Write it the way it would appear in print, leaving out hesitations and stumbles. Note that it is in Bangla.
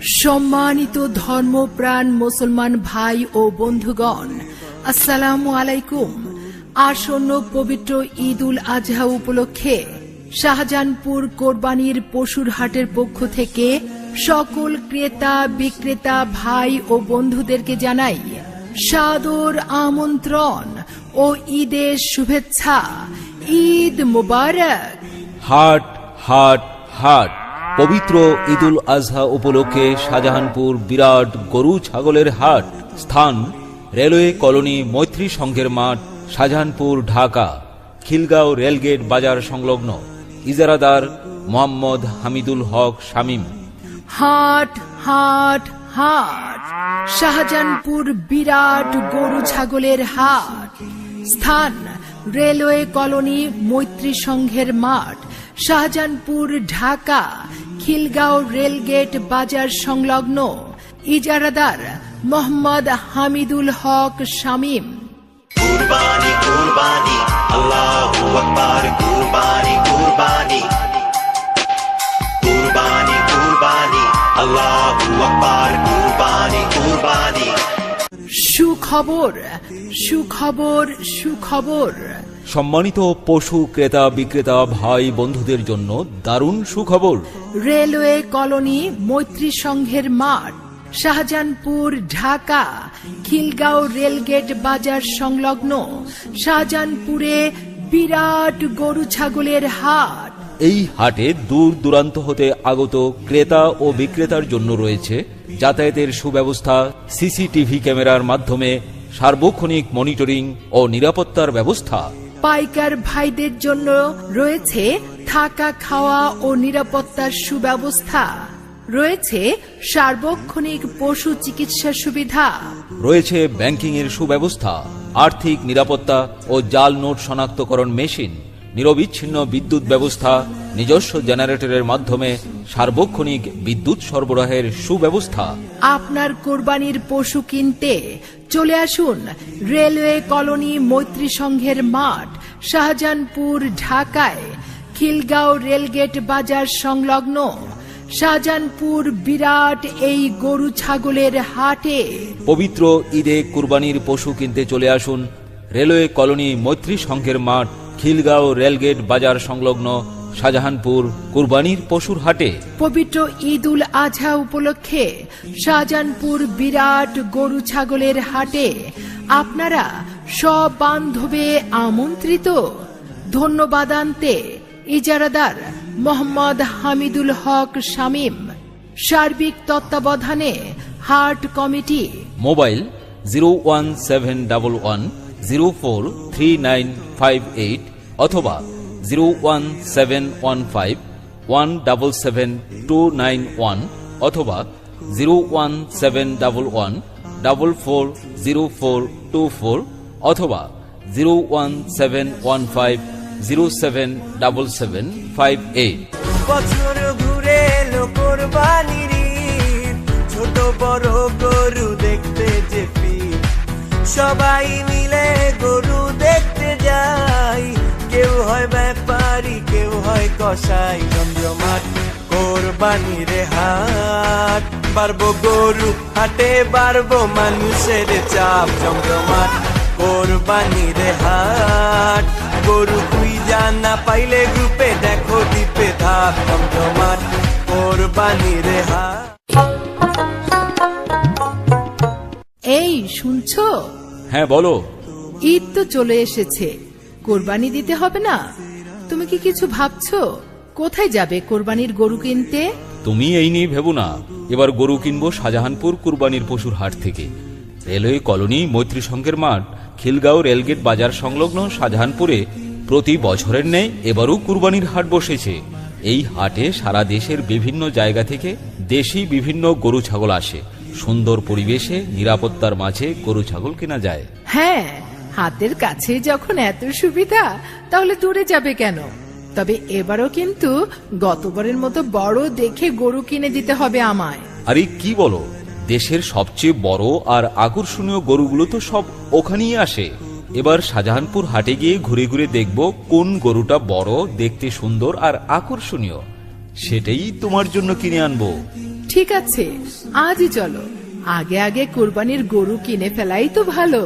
সম্মানিত ধর্মপ্রাণ মুসলমান ভাই ও বন্ধুগণ, আসসালামু আলাইকুম। আসন্ন পবিত্র ঈদ উল আজহা উপলক্ষে শাহজাহানপুর কোরবানির পশুর হাটের পক্ষ থেকে সকল ক্রেতা বিক্রেতা ভাই ও বন্ধুদেরকে জানাই সাদর আমন্ত্রণ ও ঈদের শুভেচ্ছা। ঈদ মুবারক। হাট হাট হাট। পবিত্র ঈদুল আজহা উপলক্ষে শাহজাহানপুর বিরাট গরু ছাগলের হাট। স্থান রেলওয়ে কলোনি মৈত্রী সংঘের মাঠ, শাহজাহানপুর, ঢাকা। খিলগাঁও রেলগেট বাজার সংলগ্ন। ইজারাদার মোহাম্মদ হামিদুল হক শামীম। হাট হাট হাট। শাহজাহানপুর বিরাট গরু ছাগলের হাট। স্থান রেলওয়ে কলোনি মৈত্রী সংঘের মাঠ, শাহজাহানপুর, ঢাকা। খিলগাঁও রেলগেট বাজার সংলগ্ন। ইজারাদার মোহাম্মদ হামিদুল হক শামীম। কুরবানি কুরবানি আল্লাহু আকবার, কুরবানি কুরবানি কুরবানি কুরবানি আল্লাহু আকবার, কুরবানি কুরবানি। সুখবর সুখবর সুখবর। সম্মানিত পশু ক্রেতা বিক্রেতা ভাই বন্ধুদের জন্য দারুণ সুখবর। রেলওয়ে কলোনি মৈত্রী সংঘের মাঠ, শাহজাহানপুর, ঢাকা। খিলগাঁও রেলগেট বাজার সংলগ্ন। শাহজাহানপুরে বিরাট গরু ছাগলের হাট। এই হাটে দূর দূরান্ত হতে আগত ক্রেতা ও বিক্রেতার জন্য রয়েছে যাতায়াতের সুব্যবস্থা, সিসিটিভি ক্যামেরার মাধ্যমে সার্বক্ষণিক মনিটরিং ও নিরাপত্তার ব্যবস্থা। পাইকার ভাইদের জন্য রয়েছে থাকা, খাওয়া ও নিরাপত্তার সুব্যবস্থা। রয়েছে সার্বক্ষণিক পশু চিকিৎসা সুবিধা। রয়েছে ব্যাংকিং এর সুব্যবস্থা, আর্থিক নিরাপত্তা ও জাল নোট শনাক্তকরণ মেশিন, নিরবিচ্ছিন্ন বিদ্যুৎ ব্যবস্থা, নিজস্ব জেনারেটরের মাধ্যমে সার্বক্ষণিক বিদ্যুৎ সরবরাহের সুব্যবস্থা। আপনার কোরবানির পশু কিনতে চলে আসুন রেলওয়ে কলোনি মৈত্রী সংঘের মাঠ, শাহজাহানপুর, ঢাকায়। খিলগাঁও রেলগেট বাজার সংলগ্ন শাহজাহানপুর বিরাট এই গরু ছাগলের হাটে। পবিত্র ঈদে কুরবানির পশু কিনতে চলে আসুন রেলওয়ে কলোনি মৈত্রী সংঘের মাঠ, খিলগাঁও রেলগেট বাজার সংলগ্ন শাহজাহানপুর কুরবানির পশুর হাটে। পবিত্র ঈদ উল আজহা উপলক্ষে শাহজাহানপুর বিরাট গরু ছাগলের হাটে আপনারা সব বান্ধবে আমন্ত্রিত। ধন্যবাদ আনতে ইজারাদার মোহাম্মদ হামিদুল হক শামীম। সার্বিক তত্ত্বাবধানে হাট কমিটি। মোবাইল 01711043958 অথবা 01715177291 অথবা 01711440424 অথবা 01715077758। বছর ঘুরে এলো কোরবানির ঈদ, ছোট বড় গরু দেখতে যে ভিড়। সবাই মিলে গরু দেখতে যাই, কেউ হয় ব্যাপারী, কেউ হয় কসাই। জমজমাট কোরবানির হাট, বাড়বো গরু হাটে, বাড়বো মানুষের চাপ। জমজমাট কোরবানির হাট, গরু তুই জানা পাইলে গ্রুপে দেখো দ্বীপে ধাপ। জমজমাট কোরবানির হাট। এই শুনছো? হ্যাঁ বলো। ঈদ তো চলে এসেছে, কোরবানি দিতে হবে না? তুমি কি কিছু ভাবছো? কোথায় যাবে কোরবানির গরু কিনতে? তুমি এই নিয়ে ভেবো না। এবার গরু কিনবো শাহজাহানপুর কুরবানির পশুর হাট থেকে। রেলওয়ে কলোনি মৈত্রী সংঘের মাঠ, খিলগাঁও রেলগেট বাজার সংলগ্ন শাহজাহানপুরে প্রতি বছরের ন্যায় এবারও কুরবানির হাট বসেছে। এই হাটে সারা দেশের বিভিন্ন জায়গা থেকে দেশি বিভিন্ন গরু ছাগল আসে। সুন্দর পরিবেশে নিরাপত্তার মাঝে গরু ছাগল কেনা যায়। হ্যাঁ, হাতের কাছে যখন এত সুবিধা, তাহলে দূরে যাবে কেন? তবে এবারও কিন্তু গতবারের মতো বড় দেখে গরু কিনে দিতে হবে আমায়। আরে কি বলো, দেশের সবচেয়ে বড় আর আকর্ষণীয় গরুগুলো তো সব ওখানেই আসে। এবার শাহজাহানপুর হাটে গিয়ে ঘুরে ঘুরে দেখব কোন গরুটা বড়, দেখতে সুন্দর আর আকর্ষণীয়, সেটাই তোমার জন্য কিনে আনবো। ঠিক আছে, আজই চলো। আগে আগে কুরবানির গরু কিনে ফেলাই তো ভালো।